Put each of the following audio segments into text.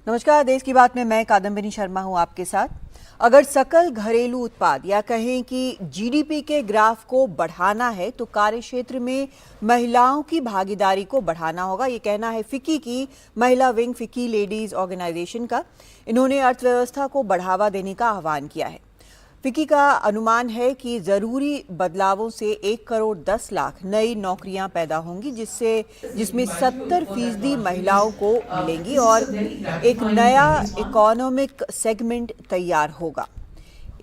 नमस्कार, देश की बात में मैं कादम्बिनी शर्मा हूं आपके साथ। अगर सकल घरेलू उत्पाद या कहें कि जीडीपी के ग्राफ को बढ़ाना है तो कार्य क्षेत्र में महिलाओं की भागीदारी को बढ़ाना होगा। ये कहना है फिक्की की महिला विंग, फिक्की लेडीज ऑर्गेनाइजेशन का। इन्होंने अर्थव्यवस्था को बढ़ावा देने का आह्वान किया है। फिक्की का अनुमान है कि जरूरी बदलावों से 1 करोड़ 10 लाख नई नौकरियां पैदा होंगी, जिसमें 70% महिलाओं को मिलेंगी और एक नया इकोनॉमिक सेगमेंट तैयार होगा।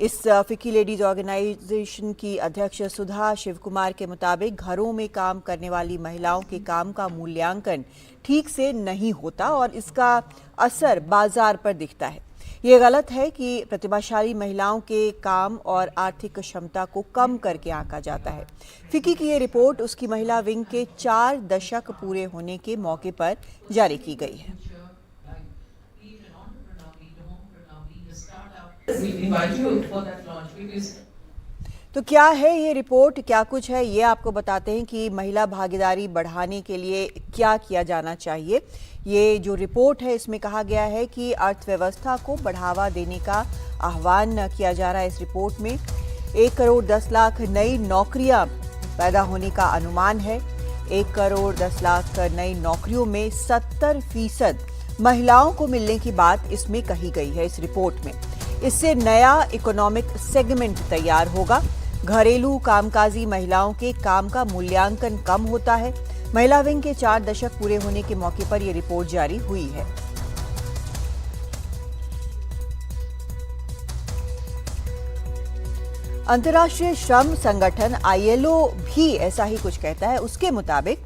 इस फिक्की लेडीज ऑर्गेनाइजेशन की अध्यक्ष सुधा शिवकुमार के मुताबिक घरों में काम करने वाली महिलाओं के काम का मूल्यांकन ठीक से नहीं होता और इसका असर बाजार पर दिखता है। ये गलत है कि प्रतिभाशाली महिलाओं के काम और आर्थिक क्षमता को कम करके आंका जाता है। फिक्की की ये रिपोर्ट उसकी महिला विंग के 4 दशक पूरे होने के मौके पर जारी की गई है। तो क्या है ये रिपोर्ट, क्या कुछ है, ये आपको बताते हैं कि महिला भागीदारी बढ़ाने के लिए क्या किया जाना चाहिए। ये जो रिपोर्ट है इसमें कहा गया है कि अर्थव्यवस्था को बढ़ावा देने का आह्वान किया जा रहा है। इस रिपोर्ट में 1 करोड़ 10 लाख नई नौकरियां पैदा होने का अनुमान है। 1 करोड़ 10 लाख नई नौकरियों में 70% महिलाओं को मिलने की बात इसमें कही गई है इस रिपोर्ट में। इससे नया इकोनॉमिक सेगमेंट तैयार होगा। घरेलू कामकाजी महिलाओं के काम का मूल्यांकन कम होता है। महिला विंग के 4 दशक पूरे होने के मौके पर यह रिपोर्ट जारी हुई है। अंतर्राष्ट्रीय श्रम संगठन ILO भी ऐसा ही कुछ कहता है। उसके मुताबिक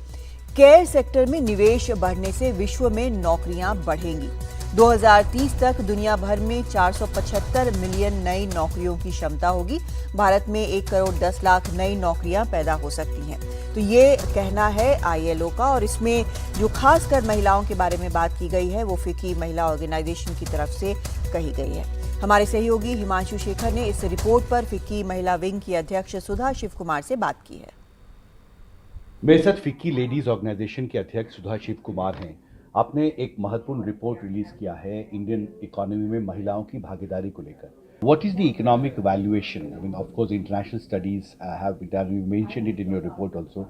केयर सेक्टर में निवेश बढ़ने से विश्व में नौकरियां बढ़ेंगी। 2030 तक दुनिया भर में 475 मिलियन नई नौकरियों की क्षमता होगी। भारत में 1 करोड़ 10 लाख नई नौकरियां पैदा हो सकती हैं। तो ये कहना है ILO का, और इसमें जो खासकर महिलाओं के बारे में बात की गई है वो फिक्की महिला ऑर्गेनाइजेशन की तरफ से कही गई है। हमारे सहयोगी हिमांशु शेखर ने इस रिपोर्ट पर फिक्की महिला विंग की अध्यक्ष सुधा शिवकुमार से बात की है। मेरे साथ फिक्की लेडीज ऑर्गेनाइजेशन के अध्यक्ष सुधा शिवकुमार हैं। आपने एक महत्वपूर्ण रिपोर्ट रिलीज किया है इंडियन इकोनॉमी में महिलाओं की भागीदारी को लेकर। What is the economic valuation? I mean, of course, international studies have it, and you mentioned it in your report also.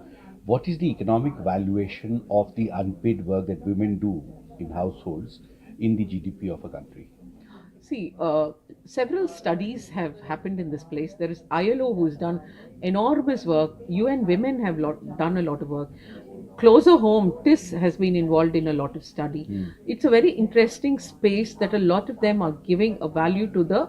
What is the economic valuation of the unpaid work that women do in households in the GDP of a country? See, several studies have happened in this place. There is ILO who's done enormous work. UN Women have done a lot of work. Closer home, TIS has been involved in a lot of study. It's a very interesting space that a lot of them are giving a value to the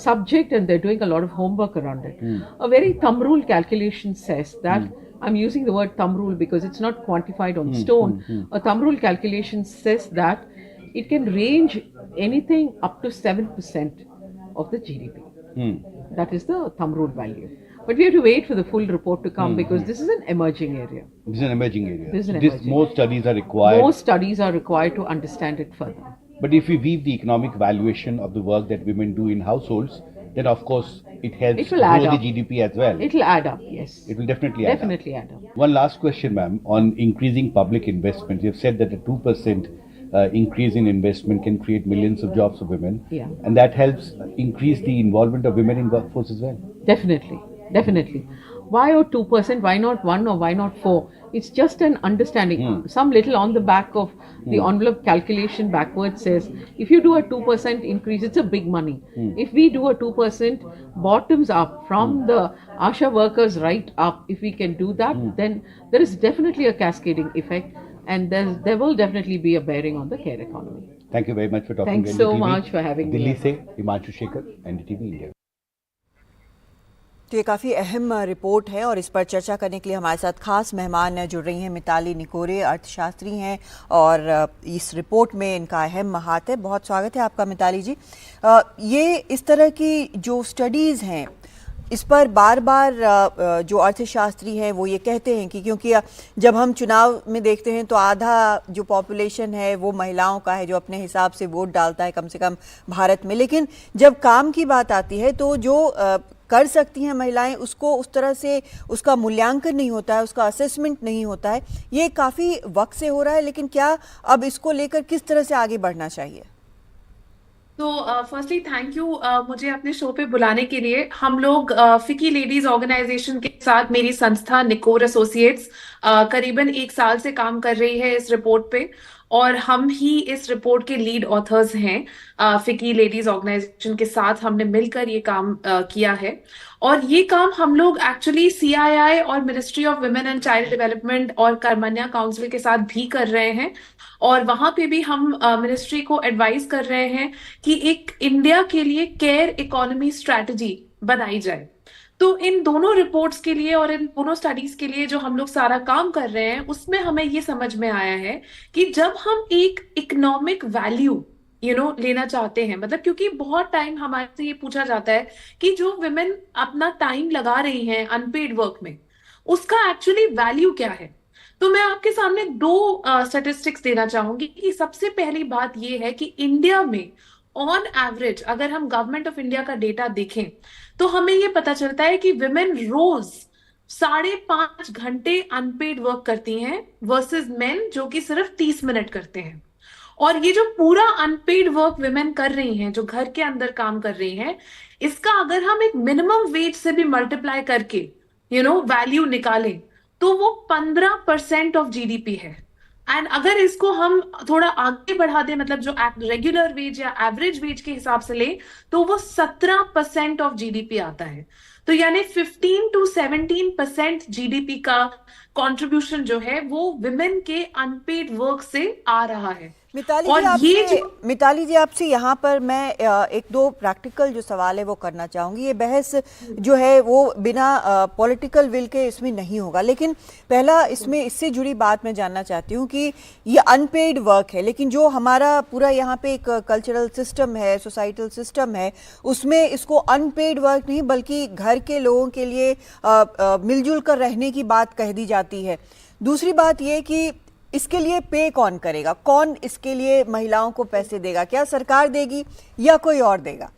subject, and they're doing a lot of homework around it. A very thumb rule calculation says that, I'm using the word thumb rule because it's not quantified on stone. A thumb rule calculation says that it can range anything up to 7% of the GDP. That is the thumb rule value. But we have to wait for the full report to come because this is an emerging area. This is an emerging area. More studies are required. More studies are required to understand it further. But if we weave the economic valuation of the work that women do in households, then of course it helps grow the GDP as well. It will add up, yes. It will definitely add up. One last question, ma'am, on increasing public investment. You have said that a 2% increase in investment can create millions of jobs for women. Yeah. And that helps increase the involvement of women in workforce as well. Definitely. Why 2%? Why not 1 or why not 4? It's just an understanding. Some little on the back of the envelope calculation backwards says, if you do a 2% increase, it's a big money. If we do a 2% bottoms up from the ASHA workers right up, if we can do that, then there is definitely a cascading effect, and there will definitely be a bearing on the care economy. Thank you very much for talking. Thanks so much for having me. Delhi से Himanshu Shekhar, NDTV India। तो ये काफ़ी अहम report है और इस पर चर्चा करने के लिए हमारे साथ खास मेहमान जुड़ रही हैं। मिताली निकोरे अर्थशास्त्री हैं और इस रिपोर्ट में इनका अहम हाथ है। बहुत स्वागत है आपका मिताली जी। ये इस तरह की जो स्टडीज़ हैं इस पर बार बार जो अर्थशास्त्री हैं वो ये कहते हैं कि क्योंकि जब हम चुनाव में देखते हैं तो आधा जो पॉपुलेशन है वो महिलाओं का है जो अपने हिसाब से वोट डालता है कम से कम भारत में, लेकिन जब काम की बात आती है तो जो कर सकती हैं महिलाएं, उसको उस तरह से उसका मूल्यांकन नहीं होता है, उसका असेसमेंट नहीं होता है। ये काफ़ी वक्त से हो रहा है, लेकिन क्या अब इसको लेकर किस तरह से आगे बढ़ना चाहिए? तो फर्स्टली थैंक यू मुझे अपने शो पे बुलाने के लिए। हम लोग फिकी लेडीज ऑर्गेनाइजेशन के साथ, मेरी संस्था निकोर एसोसिएट्स करीबन 1 साल से काम कर रही है इस रिपोर्ट पे, और हम ही इस रिपोर्ट के लीड ऑथर्स हैं। फिकी लेडीज ऑर्गेनाइजेशन के साथ हमने मिलकर ये काम किया है, और ये काम हम लोग एक्चुअली सीआईआई और ministry of women and child development और कर्मन्या काउंसिल के साथ भी कर रहे हैं। और वहां पे भी हम मिनिस्ट्री को एडवाइस कर रहे हैं कि एक इंडिया के लिए केयर इकोनॉमी स्ट्रैटेजी बनाई जाए। तो इन दोनों रिपोर्ट्स के लिए और इन दोनों स्टडीज के लिए जो हम लोग सारा काम कर रहे हैं, उसमें हमें ये समझ में आया है कि जब हम एक इकोनॉमिक वैल्यू लेना चाहते हैं, मतलब क्योंकि बहुत टाइम हमारे से ये पूछा जाता है कि जो विमेन अपना टाइम लगा रही हैं अनपेड वर्क में, उसका एक्चुअली वैल्यू क्या है। तो मैं आपके सामने 2 स्टैटिस्टिक्स देना चाहूंगी कि सबसे पहली बात ये है कि इंडिया में ऑन एवरेज अगर हम गवर्नमेंट ऑफ इंडिया का डेटा देखें तो हमें ये पता चलता है कि विमेन रोज 5.5 घंटे अनपेड वर्क करती हैं वर्सेस मेन जो कि सिर्फ 30 मिनट करते हैं। और ये जो पूरा अनपेड वर्क विमेन कर रही हैं, जो घर के अंदर काम कर रही हैं, इसका अगर हम एक मिनिमम वेज से भी मल्टीप्लाई करके वैल्यू निकालें तो वो 15% ऑफ जीडीपी है। एंड अगर इसको हम थोड़ा आगे बढ़ा दें, मतलब जो रेगुलर वेज या एवरेज वेज के हिसाब से ले, तो वो 17% ऑफ जीडीपी आता है। तो यानी 15 to 17% जीडीपी का कंट्रीब्यूशन जो है वो विमेन के अनपेड वर्क से आ रहा है। मिताली जी आपसे यहाँ पर मैं एक दो प्रैक्टिकल जो सवाल है वो करना चाहूंगी। ये बहस जो है वो बिना पॉलिटिकल विल के इसमें नहीं होगा, लेकिन पहला इसमें इससे जुड़ी बात मैं जानना चाहती हूँ कि ये अनपेड वर्क है, लेकिन जो हमारा पूरा यहाँ पे एक कल्चरल सिस्टम है, सोसाइटल सिस्टम है, उसमें इसको अनपेड वर्क नहीं बल्कि घर के लोगों के लिए मिलजुल कर रहने की बात कह दी जाती है। दूसरी बात ये कि इसके लिए पे कौन करेगा, कौन इसके लिए महिलाओं को पैसे देगा, क्या सरकार देगी या कोई और देगा?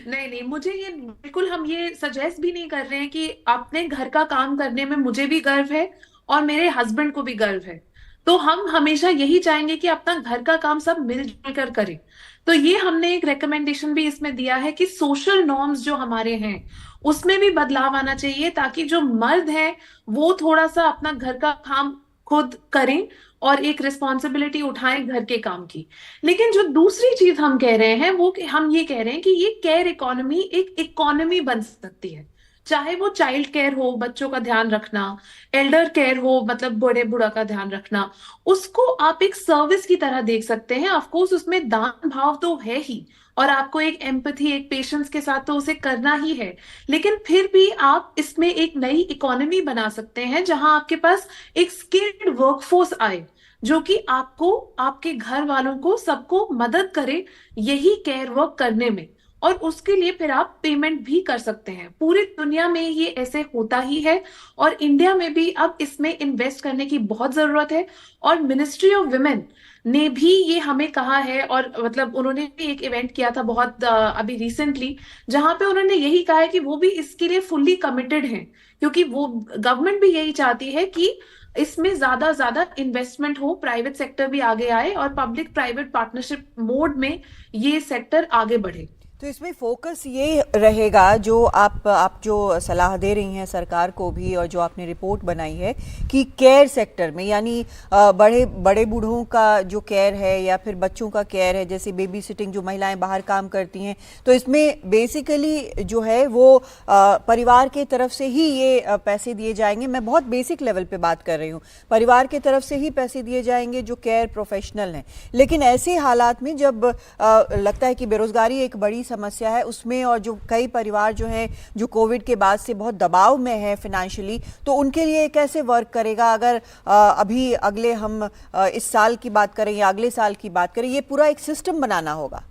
नहीं, मुझे ये बिल्कुल, हम ये सजेस्ट भी नहीं कर रहे हैं कि अपने घर का काम करने में मुझे भी गर्व है और मेरे हस्बैंड को भी गर्व है। तो हम हमेशा यही चाहेंगे कि अपना घर का काम सब मिलजुल कर करें। तो ये हमने एक रिकमेंडेशन भी इसमें दिया है कि सोशल नॉर्म्स जो हमारे हैं उसमें भी बदलाव आना चाहिए, ताकि जो मर्द हैं वो थोड़ा सा अपना घर का काम खुद करें और एक रिस्पॉन्सिबिलिटी उठाएं घर के काम की। लेकिन जो दूसरी चीज हम कह रहे हैं वो हम ये कह रहे हैं कि ये केयर इकोनॉमी एक इकोनॉमी बन सकती है, चाहे वो चाइल्ड केयर हो, बच्चों का ध्यान रखना, एल्डर केयर हो, मतलब बड़े बूढ़ा का ध्यान रखना, उसको आप एक सर्विस की तरह देख सकते हैं। ऑफ कोर्स उसमें दान भाव तो है ही, और आपको एक एम्पैथी, एक पेशेंस के साथ तो उसे करना ही है, लेकिन फिर भी आप इसमें एक नई इकोनॉमी बना सकते हैं जहां आपके पास एक स्किल्ड वर्कफोर्स आए जो कि आपको, आपके घर वालों को, सबको मदद करे यही केयर वर्क करने में, और उसके लिए फिर आप पेमेंट भी कर सकते हैं। पूरी दुनिया में ये ऐसे होता ही है, और इंडिया में भी अब इसमें इन्वेस्ट करने की बहुत जरूरत है। और मिनिस्ट्री ऑफ वुमेन ने भी ये हमें कहा है, और मतलब उन्होंने भी एक इवेंट किया था बहुत अभी रिसेंटली, जहां पे उन्होंने यही कहा है कि वो भी इसके लिए फुल्ली कमिटेड हैं, क्योंकि वो गवर्नमेंट भी यही चाहती है कि इसमें ज्यादा इन्वेस्टमेंट हो, प्राइवेट सेक्टर भी आगे आए और पब्लिक प्राइवेट पार्टनरशिप मोड में ये सेक्टर आगे बढ़े। तो इसमें फोकस ये रहेगा, जो आप जो सलाह दे रही हैं सरकार को भी और जो आपने रिपोर्ट बनाई है, कि केयर सेक्टर में, यानी बड़े बूढ़ों का जो केयर है या फिर बच्चों का केयर है, जैसे बेबी सिटिंग जो महिलाएं बाहर काम करती हैं, तो इसमें बेसिकली जो है वो परिवार के तरफ से ही ये पैसे दिए जाएंगे। मैं बहुत बेसिक लेवल पे बात कर रही हूँ, परिवार के तरफ से ही पैसे दिए जाएंगे जो केयर प्रोफेशनल हैं। लेकिन ऐसे हालात में जब लगता है कि बेरोजगारी एक बड़ी समस्या है उसमें, और जो कई परिवार जो हैं जो कोविड के बाद से बहुत दबाव में है फाइनेंशियली, तो उनके लिए कैसे वर्क करेगा? अगर अभी अगले हम इस साल की बात करें या अगले साल की बात करें, ये पूरा एक सिस्टम बनाना होगा।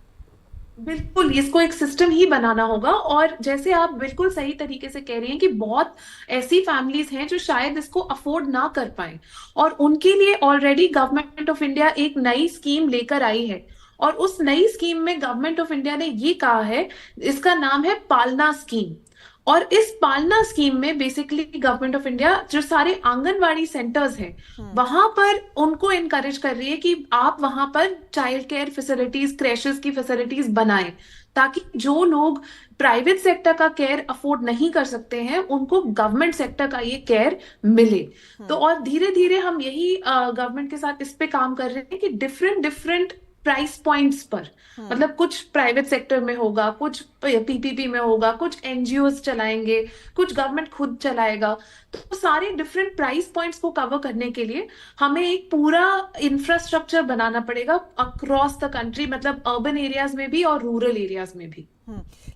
बिल्कुल, इसको एक सिस्टम ही बनाना होगा। और जैसे आप बिल्कुल सही तरीके से कह रही हैं कि बहुत ऐसी फैमिलीज हैं जो शायद इसको अफोर्ड ना कर पाए, और उनके लिए ऑलरेडी गवर्नमेंट ऑफ इंडिया एक नई स्कीम लेकर आई है, और उस नई स्कीम में गवर्नमेंट ऑफ इंडिया ने ये कहा है, इसका नाम है पालना स्कीम। और इस पालना स्कीम में बेसिकली गवर्नमेंट ऑफ इंडिया जो सारे आंगनवाड़ी सेंटर्स हैं वहां पर उनको इनकरेज कर रही है कि आप वहां पर चाइल्ड केयर फैसिलिटीज, क्रेशेस की फैसिलिटीज बनाएं, ताकि जो लोग प्राइवेट सेक्टर का केयर अफोर्ड नहीं कर सकते हैं उनको गवर्नमेंट सेक्टर का ये केयर मिले। तो और धीरे धीरे हम यही गवर्नमेंट के साथ इस पे काम कर रहे हैं कि डिफरेंट डिफरेंट प्राइस पॉइंट्स पर, मतलब कुछ प्राइवेट सेक्टर में होगा, कुछ पीपीपी में होगा, कुछ एनजीओज चलाएंगे, कुछ गवर्नमेंट खुद चलाएगा। तो सारे डिफरेंट प्राइस पॉइंट्स को कवर करने के लिए हमें एक पूरा इंफ्रास्ट्रक्चर बनाना पड़ेगा अक्रॉस द कंट्री, मतलब अर्बन एरियाज में भी और रूरल एरियाज में भी।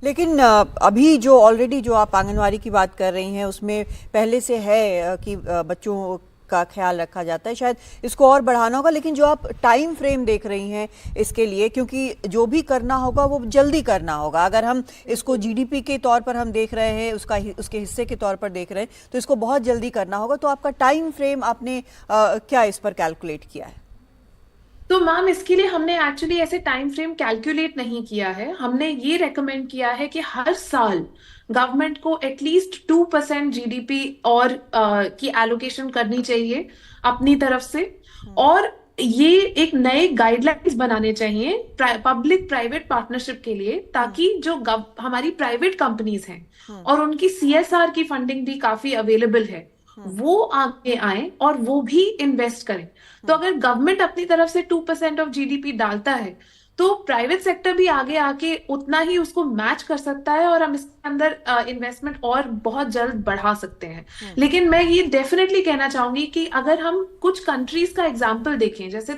लेकिन अभी जो ऑलरेडी जो आप आंगनवाड़ी की बात कर रही हैं उसमें पहले से है कि बच्चों का ख्याल रखा जाता है, शायद इसको और बढ़ाना होगा। लेकिन जो आप टाइम फ्रेम देख रही हैं इसके लिए, क्योंकि जो भी करना होगा वो जल्दी करना होगा। अगर हम इसको जीडीपी के तौर पर हम देख रहे हैं, उसके हिस्से के तौर पर देख रहे हैं, तो इसको बहुत जल्दी करना होगा। तो आपका टाइम फ्रेम आपने क्या इस पर कैलकुलेट किया है? तो मैम इसके लिए हमने एक्चुअली ऐसे टाइम फ्रेम कैलकुलेट नहीं किया है। हमने ये रेकमेंड किया है कि हर साल गवर्नमेंट को एटलीस्ट 2% जीडीपी और की एलोकेशन करनी चाहिए अपनी तरफ से, और ये एक नए गाइडलाइंस बनाने चाहिए पब्लिक प्राइवेट पार्टनरशिप के लिए, ताकि जो हमारी प्राइवेट कंपनीज हैं और उनकी सीएसआर की फंडिंग भी काफी अवेलेबल है, वो आगे आए और वो भी इन्वेस्ट करें। तो अगर गवर्नमेंट अपनी तरफ से 2% ऑफ जीडीपी डालता है तो प्राइवेट सेक्टर भी आगे आके उतना ही उसको मैच कर सकता है, और हम इसके अंदर इन्वेस्टमेंट और बहुत जल्द बढ़ा सकते हैं। लेकिन मैं ये डेफिनेटली कहना चाहूंगी कि अगर हम कुछ कंट्रीज का एग्जांपल देखें, जैसे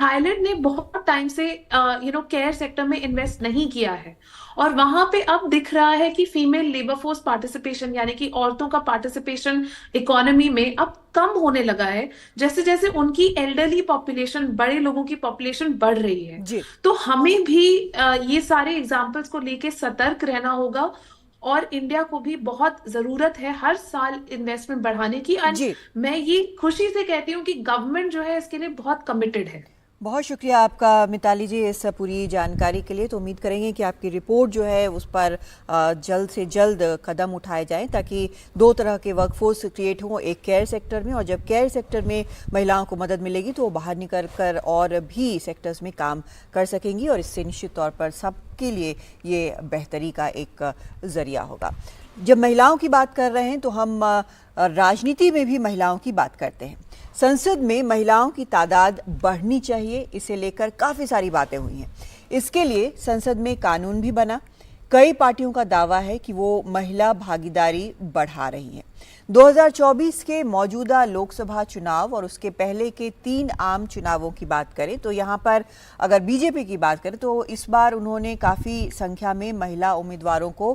थाईलैंड ने बहुत टाइम से केयर सेक्टर में इन्वेस्ट नहीं किया है, और वहां पे अब दिख रहा है कि फीमेल लेबर फोर्स पार्टिसिपेशन, यानी कि औरतों का पार्टिसिपेशन इकोनॉमी में अब कम होने लगा है, जैसे जैसे उनकी एल्डरली पॉपुलेशन, बड़े लोगों की पॉपुलेशन बढ़ रही है। तो हमें भी ये सारे एग्जाम्पल्स को लेके सतर्क रहना होगा, और इंडिया को भी बहुत जरूरत है हर साल इन्वेस्टमेंट बढ़ाने की। मैं ये खुशी से कहती हूँ कि गवर्नमेंट जो है इसके लिए बहुत कमिटेड है। बहुत शुक्रिया आपका मिताली जी इस पूरी जानकारी के लिए। तो उम्मीद करेंगे कि आपकी रिपोर्ट जो है उस पर जल्द से जल्द कदम उठाए जाएं, ताकि दो तरह के वर्कफोर्स क्रिएट हों, एक केयर सेक्टर में, और जब केयर सेक्टर में महिलाओं को मदद मिलेगी तो वो बाहर निकल कर और भी सेक्टर्स में काम कर सकेंगी, और इससे निश्चित तौर पर सबके लिए ये बेहतरी का एक ज़रिया होगा। जब महिलाओं की बात कर रहे हैं तो हम राजनीति में भी महिलाओं की बात करते हैं। संसद में महिलाओं की तादाद बढ़नी चाहिए, इसे लेकर काफ़ी सारी बातें हुई हैं। इसके लिए संसद में कानून भी बना। कई पार्टियों का दावा है कि वो महिला भागीदारी बढ़ा रही हैं। 2024 के मौजूदा लोकसभा चुनाव और उसके पहले के 3 आम चुनावों की बात करें तो यहाँ पर अगर बीजेपी की बात करें तो इस बार उन्होंने काफ़ी संख्या में महिला उम्मीदवारों को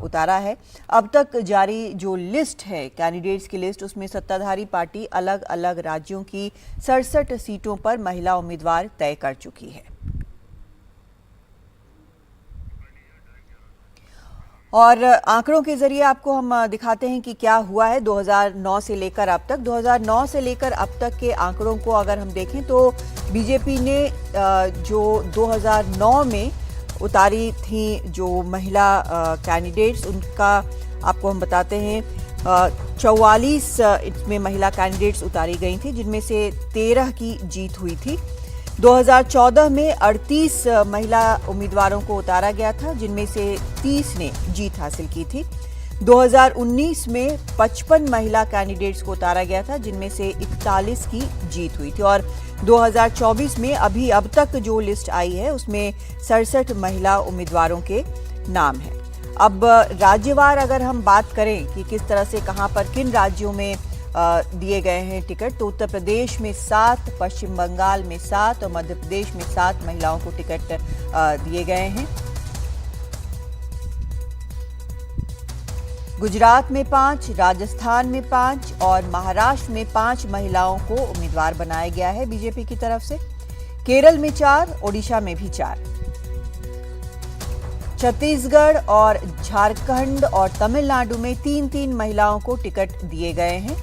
उतारा है। अब तक जारी जो लिस्ट है, कैंडिडेट्स की लिस्ट, उसमें सत्ताधारी पार्टी अलग अलग राज्यों की 67 सीटों पर महिला उम्मीदवार तय कर चुकी है। और आंकड़ों के जरिए आपको हम दिखाते हैं कि क्या हुआ है 2009 से लेकर अब तक। 2009 से लेकर अब तक के आंकड़ों को अगर हम देखें तो बीजेपी ने जो 2009 में उतारी थी जो महिला कैंडिडेट्स, उनका आपको हम बताते हैं 44 इसमें महिला कैंडिडेट्स उतारी गई थी, जिनमें से 13 की जीत हुई थी। 2014 में 38 महिला उम्मीदवारों को उतारा गया था, जिनमें से 30 ने जीत हासिल की थी। 2019 में 55 महिला कैंडिडेट्स को उतारा गया था, जिनमें से 41 की जीत हुई थी। और 2024 में अभी अब तक जो लिस्ट आई है उसमें 67 महिला उम्मीदवारों के नाम हैं। अब राज्यवार अगर हम बात करें कि किस तरह से कहां पर किन राज्यों में दिए गए हैं टिकट, तो उत्तर प्रदेश में 7, पश्चिम बंगाल में 7 और मध्य प्रदेश में 7 महिलाओं को टिकट दिए गए हैं। गुजरात में 5, राजस्थान में 5 और महाराष्ट्र में 5 महिलाओं को उम्मीदवार बनाया गया है बीजेपी की तरफ से। केरल में 4, ओडिशा में भी 4। छत्तीसगढ़ और झारखंड और तमिलनाडु में 3-3 महिलाओं को टिकट दिए गए हैं,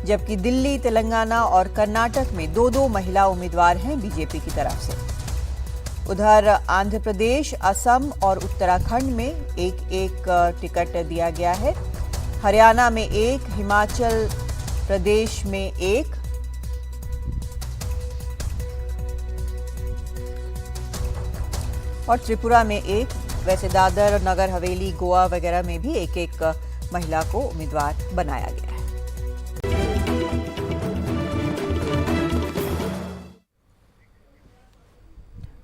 जबकि दिल्ली, तेलंगाना और कर्नाटक में 2-2 महिला उम्मीदवार हैं बीजेपी की तरफ से। उधर आंध्र प्रदेश, असम और उत्तराखंड में एक एक टिकट दिया गया है। हरियाणा में एक, हिमाचल प्रदेश में एक, और त्रिपुरा में एक। वैसे दादर, नगर हवेली, गोवा वगैरह में भी एक एक महिला को उम्मीदवार बनाया गया है।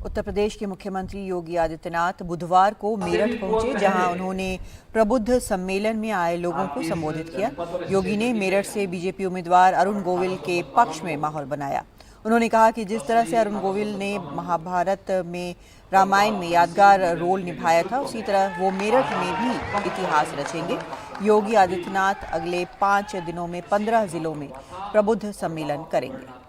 उत्तर प्रदेश के मुख्यमंत्री योगी आदित्यनाथ बुधवार को मेरठ पहुंचे, जहां उन्होंने प्रबुद्ध सम्मेलन में आए लोगों को संबोधित किया। योगी ने मेरठ से बीजेपी उम्मीदवार अरुण गोविल के पक्ष में माहौल बनाया। उन्होंने कहा कि जिस तरह से अरुण गोविल ने महाभारत में, रामायण में यादगार रोल निभाया था, उसी तरह वो मेरठ में भी इतिहास रचेंगे। योगी आदित्यनाथ अगले 5 दिनों में 15 जिलों में प्रबुद्ध सम्मेलन करेंगे।